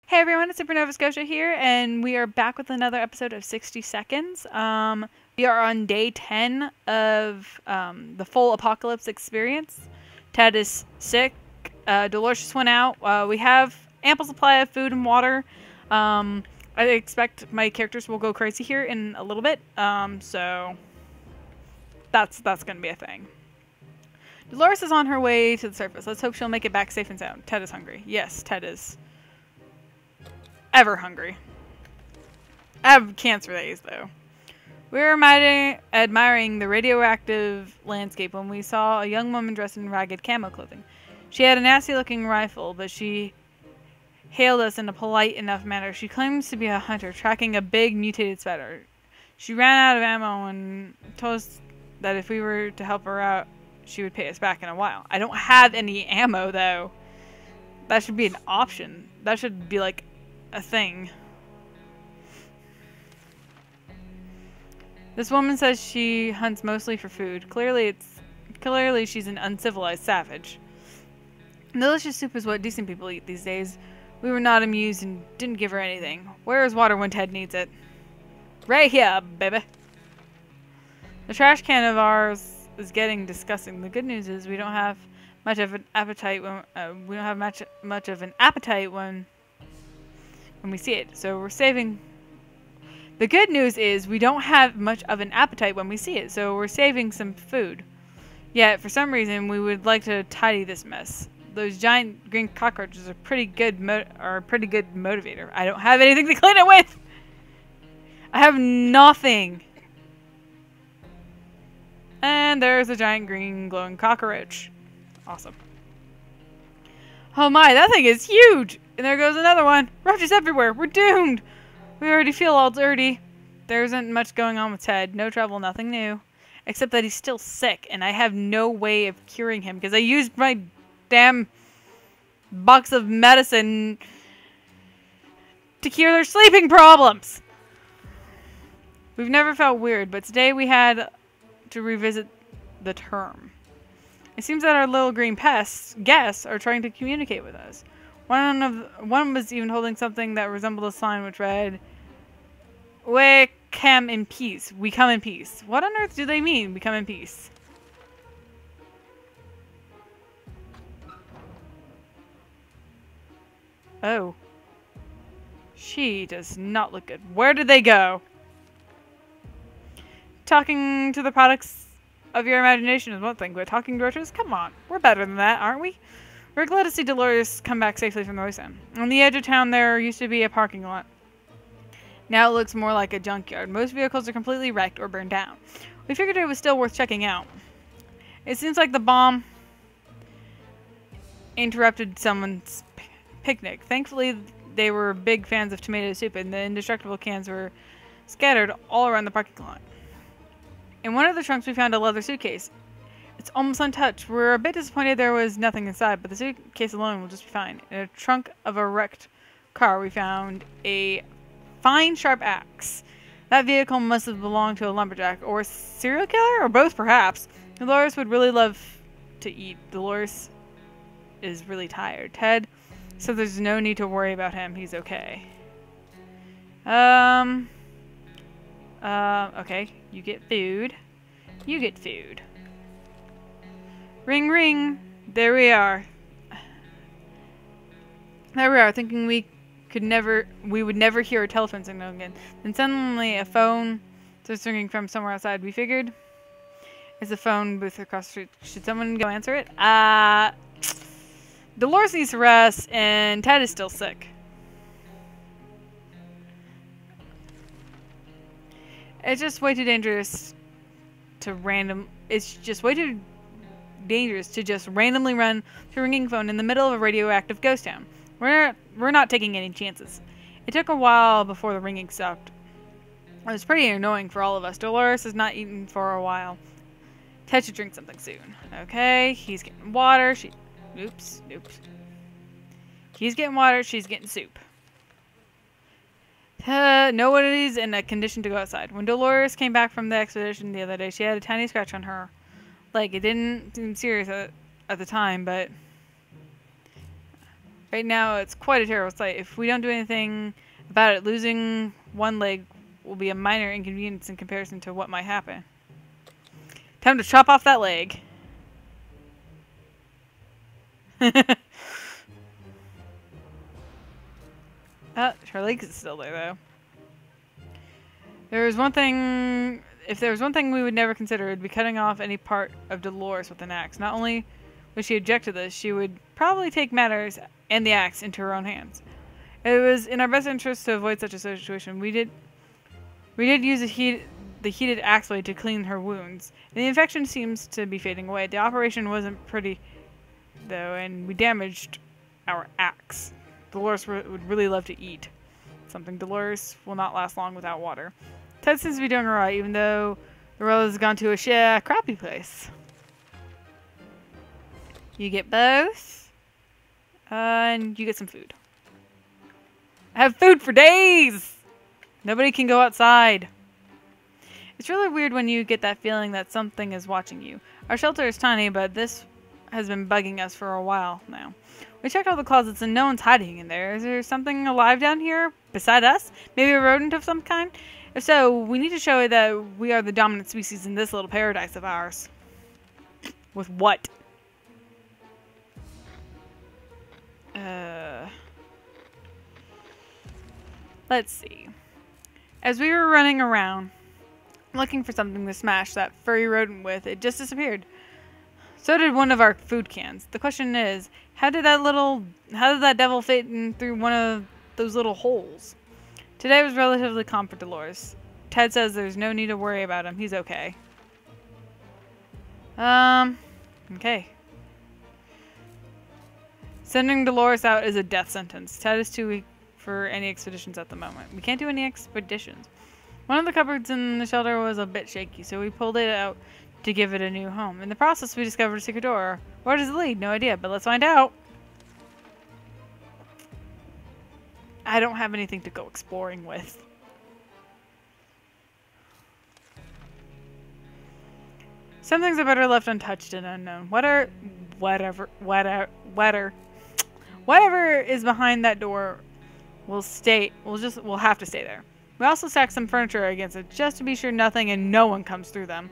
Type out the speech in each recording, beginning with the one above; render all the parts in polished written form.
Hey everyone, it's Supernova Scotia here, and we are back with another episode of 60 Seconds. We are on day 10 of the full apocalypse experience. Ted is sick. Dolores just went out. We have ample supply of food and water. I expect my characters will go crazy here in a little bit. So that's going to be a thing. Dolores is on her way to the surface. Let's hope she'll make it back safe and sound. Ted is hungry. Yes, Ted is ever hungry. I have cancer days, though. We were admiring the radioactive landscape when we saw a young woman dressed in ragged camo clothing. She had a nasty-looking rifle, but she hailed us in a polite enough manner. She claims to be a hunter, tracking a big mutated spider. She ran out of ammo and told us that if we were to help her out, she would pay us back in a while. I don't have any ammo, though. That should be an option. That should be, like, a thing. This woman says she hunts mostly for food. Clearly she's an uncivilized savage. Delicious soup is what decent people eat these days. We were not amused and didn't give her anything. Where is water when Ted needs it? Right here, baby. The trash can of ours is getting disgusting. The good news is we don't have much of an appetite when we see it. So we're saving. The good news is we don't have much of an appetite when we see it. So we're saving some food. Yet for some reason we would like to tidy this mess. Those giant green cockroaches are pretty good motivator. I don't have anything to clean it with. I have nothing. And there's a giant green glowing cockroach. Awesome. Oh my, that thing is huge! And there goes another one. Roaches everywhere. We're doomed. We already feel all dirty. There isn't much going on with Ted. No trouble, nothing new. Except that he's still sick, and I have no way of curing him because I used my damn box of medicine to cure their sleeping problems. We've never felt weird, but today we had to revisit the term. It seems that our little green guests are trying to communicate with us. One was even holding something that resembled a sign which read, "We come in peace. We come in peace." What on earth do they mean, we come in peace? Oh. She does not look good. Where did they go? Talking to the products of your imagination is one thing, but talking to roaches? Come on. We're better than that, aren't we? We're glad to see Dolores come back safely from the wasteland. On the edge of town there used to be a parking lot. Now it looks more like a junkyard. Most vehicles are completely wrecked or burned down. We figured it was still worth checking out. It seems like the bomb interrupted someone's picnic. Thankfully, they were big fans of tomato soup, and the indestructible cans were scattered all around the parking lot. In one of the trunks, we found a leather suitcase. It's almost untouched. We're a bit disappointed there was nothing inside, but the suitcase alone will just be fine. In a trunk of a wrecked car, we found a fine, sharp axe. That vehicle must have belonged to a lumberjack or a serial killer, or both, perhaps. Dolores would really love to eat. Dolores is really tired. Ted, so there's no need to worry about him. He's okay. Okay. You get food. You get food. Ring, ring. There we are. There we are, thinking we would never hear a telephone signal again. Then suddenly a phone starts ringing from somewhere outside. We figured it's a phone booth across the street. Should someone go answer it? Dolores needs to rest, and Ted is still sick. It's just way too dangerous to just randomly run to a ringing phone in the middle of a radioactive ghost town. We're not taking any chances. It took a while before the ringing stopped. It was pretty annoying for all of us. Dolores has not eaten for a while. Ted should drink something soon. Okay, he's getting water. Oops. He's getting water. She's getting soup. Nobody's in a condition to go outside. When Dolores came back from the expedition the other day, she had a tiny scratch on her leg. It didn't seem serious at the time, but Right now, it's quite a terrible sight. If we don't do anything about it, losing one leg will be a minor inconvenience in comparison to what might happen. Time to chop off that leg. Her leg is still there, though. If there was one thing we would never consider, it would be cutting off any part of Dolores with an axe. Not only would she object to this, she would probably take matters and the axe into her own hands. It was in our best interest to avoid such a situation. We did use the heated axe blade to clean her wounds, and the infection seems to be fading away. The operation wasn't pretty, though, and we damaged our axe. Dolores would really love to eat something. Dolores will not last long without water. Ted seems to be doing alright, even though the road has gone to a crappy place. You get both, and you get some food. I have food for days! Nobody can go outside. It's really weird when you get that feeling that something is watching you. Our shelter is tiny, but this has been bugging us for a while now. We checked all the closets and no one's hiding in there. Is there something alive down here beside us? Maybe a rodent of some kind? If so, we need to show it that we are the dominant species in this little paradise of ours. With what? Let's see. As we were running around looking for something to smash that furry rodent with, it just disappeared. So did one of our food cans. The question is, how did that devil fit in through one of those little holes? Today was relatively calm for Dolores. Ted says there's no need to worry about him. He's okay. Okay. Sending Dolores out is a death sentence. Ted is too weak for any expeditions at the moment. We can't do any expeditions. One of the cupboards in the shelter was a bit shaky, so we pulled it out to give it a new home. In the process, we discovered a secret door. Where does it lead? No idea, but let's find out. I don't have anything to go exploring with. Some things are better left untouched and unknown. Whatever is behind that door will stay. We'll have to stay there. We also stacked some furniture against it just to be sure nothing and no one comes through them.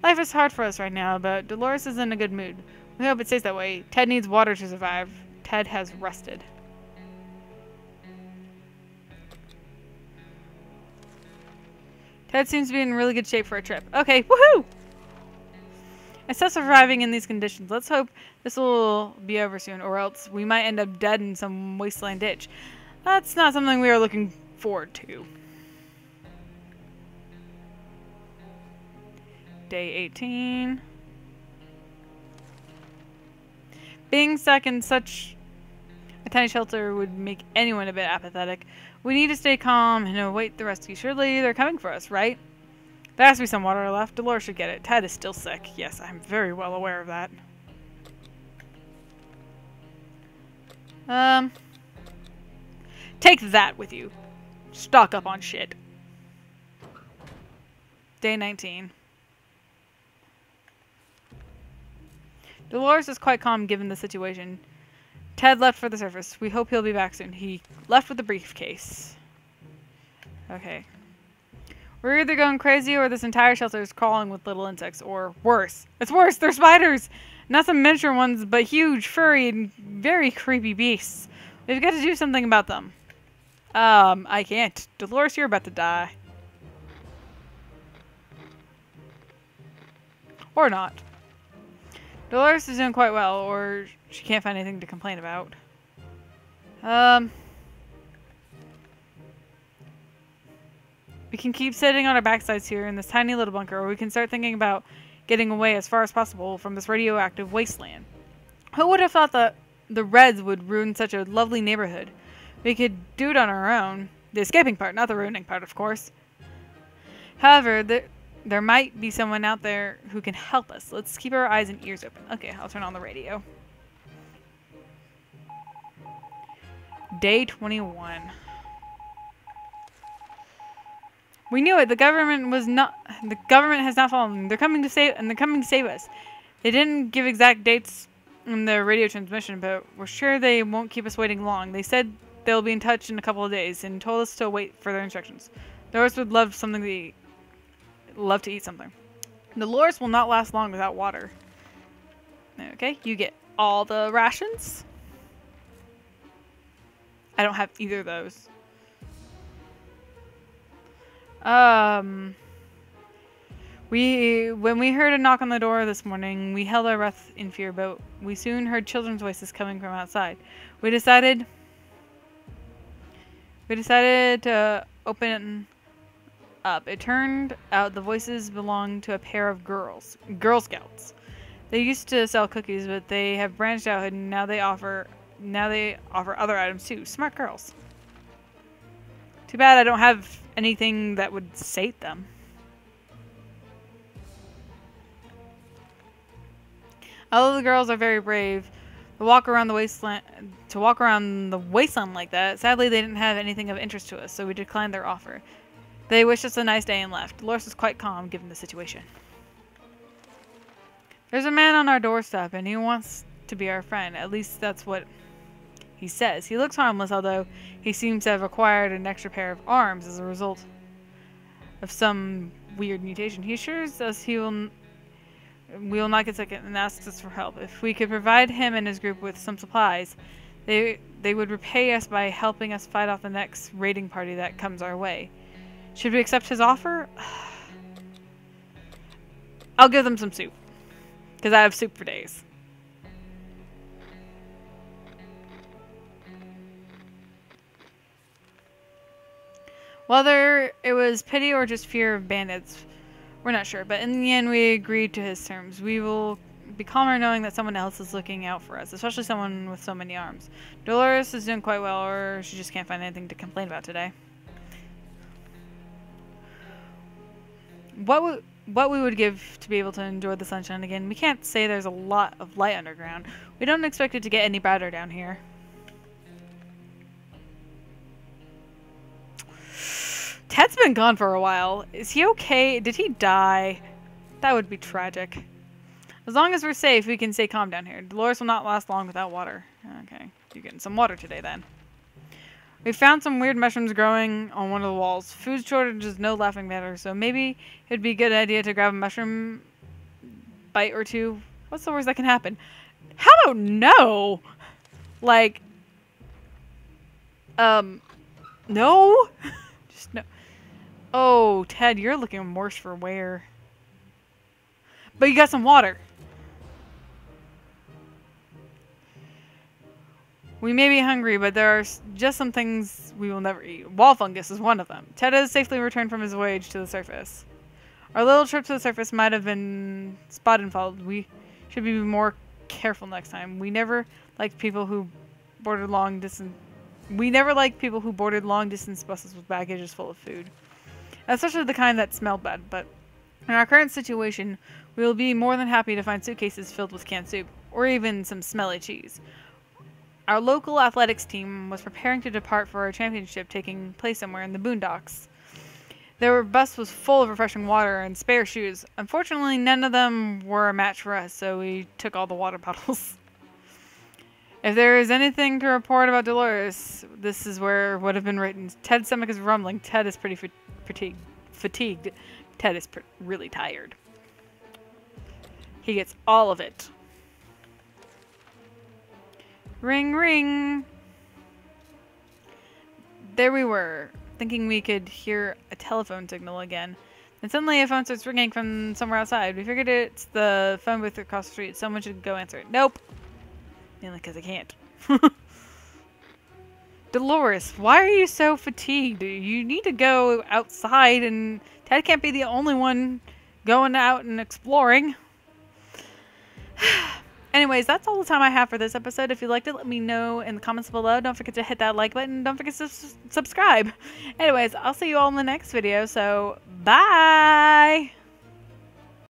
Life is hard for us right now, but Dolores is in a good mood. We hope it stays that way. Ted needs water to survive. Ted has rested. Ted seems to be in really good shape for a trip. Okay, woohoo! Instead of surviving in these conditions, let's hope this will be over soon, or else we might end up dead in some wasteland ditch. That's not something we are looking forward to. Day 18. Being stuck in such a tiny shelter would make anyone a bit apathetic. We need to stay calm and await the rescue. Surely they're coming for us, right? There has to be some water left. Dolores should get it. Ted is still sick. Yes, I'm very well aware of that. Take that with you. Stock up on shit. Day 19. Dolores is quite calm given the situation. Ted left for the surface. We hope he'll be back soon. He left with the briefcase. Okay. We're either going crazy or this entire shelter is crawling with little insects, or worse. It's worse! They're spiders! Not some miniature ones, but huge, furry, and very creepy beasts. We've got to do something about them. I can't. Dolores, you're about to die. Or not. Dolores is doing quite well, or she can't find anything to complain about. We can keep sitting on our backsides here in this tiny little bunker, or we can start thinking about getting away as far as possible from this radioactive wasteland. Who would have thought that the Reds would ruin such a lovely neighborhood? We could do it on our own. The escaping part, not the ruining part, of course. However, there might be someone out there who can help us. Let's keep our eyes and ears open. Okay, I'll turn on the radio. Day 21. We knew it. The government has not fallen. They're coming to save us. They didn't give exact dates in the radio transmission, but we're sure they won't keep us waiting long. They said they'll be in touch in a couple of days and told us to wait for their instructions. Dolores would love something to eat. Love to eat something. Dolores will not last long without water. Okay, you get all the rations. I don't have either of those. When we heard a knock on the door this morning, we held our breath in fear, but we soon heard children's voices coming from outside. We decided to open up. It turned out the voices belonged to a pair of Girl Scouts. They used to sell cookies, but they have branched out and now they offer other items too. Smart girls. Too bad I don't have anything that would sate them. Although the girls are very brave, to walk around the wasteland like that, sadly they didn't have anything of interest to us, so we declined their offer. They wished us a nice day and left. Dolores was quite calm given the situation. There's a man on our doorstep and he wants to be our friend. At least that's what he says. He looks harmless, although he seems to have acquired an extra pair of arms as a result of some weird mutation. He assures us we will not get sick and asks us for help. If we could provide him and his group with some supplies, they would repay us by helping us fight off the next raiding party that comes our way. Should we accept his offer? I'll give them some soup. Because I have soup for days. Whether it was pity or just fear of bandits, we're not sure. But in the end, we agreed to his terms. We will be calmer knowing that someone else is looking out for us, especially someone with so many arms. Dolores is doing quite well, or she just can't find anything to complain about today. What we would give to be able to enjoy the sunshine again. We can't say there's a lot of light underground. We don't expect it to get any brighter down here. Ted's been gone for a while. Is he okay? Did he die? That would be tragic. As long as we're safe, we can stay calm down here. Dolores will not last long without water. Okay, you're getting some water today then. We found some weird mushrooms growing on one of the walls. Food shortage is no laughing matter, so maybe it'd be a good idea to grab a mushroom bite or two. What's the worst that can happen? How about no? Like, no? Just no. Oh, Ted, you're looking worse for wear. But you got some water. We may be hungry, but there are just some things we will never eat. Wall fungus is one of them. Ted has safely returned from his voyage to the surface. Our little trip to the surface might have been spot and followed. We should be more careful next time. We never liked people who boarded long distance buses with baggages full of food. Especially the kind that smelled bad, but in our current situation, we will be more than happy to find suitcases filled with canned soup, or even some smelly cheese. Our local athletics team was preparing to depart for a championship taking place somewhere in the boondocks. Their bus was full of refreshing water and spare shoes. Unfortunately, none of them were a match for us, so we took all the water bottles. If there is anything to report about Dolores, this is where it would have been written. Ted's stomach is rumbling. Ted is pretty fatigued. Ted is really tired. He gets all of it. Ring, ring. There we were, thinking we could hear a telephone signal again. And suddenly a phone starts ringing from somewhere outside. We figured it's the phone booth across the street. Someone should go answer it. Nope. Mainly because I can't. Dolores, why are you so fatigued? You need to go outside, and Ted can't be the only one going out and exploring. Anyways, that's all the time I have for this episode. If you liked it, let me know in the comments below. Don't forget to hit that like button. Don't forget to subscribe. Anyways, I'll see you all in the next video. So, bye!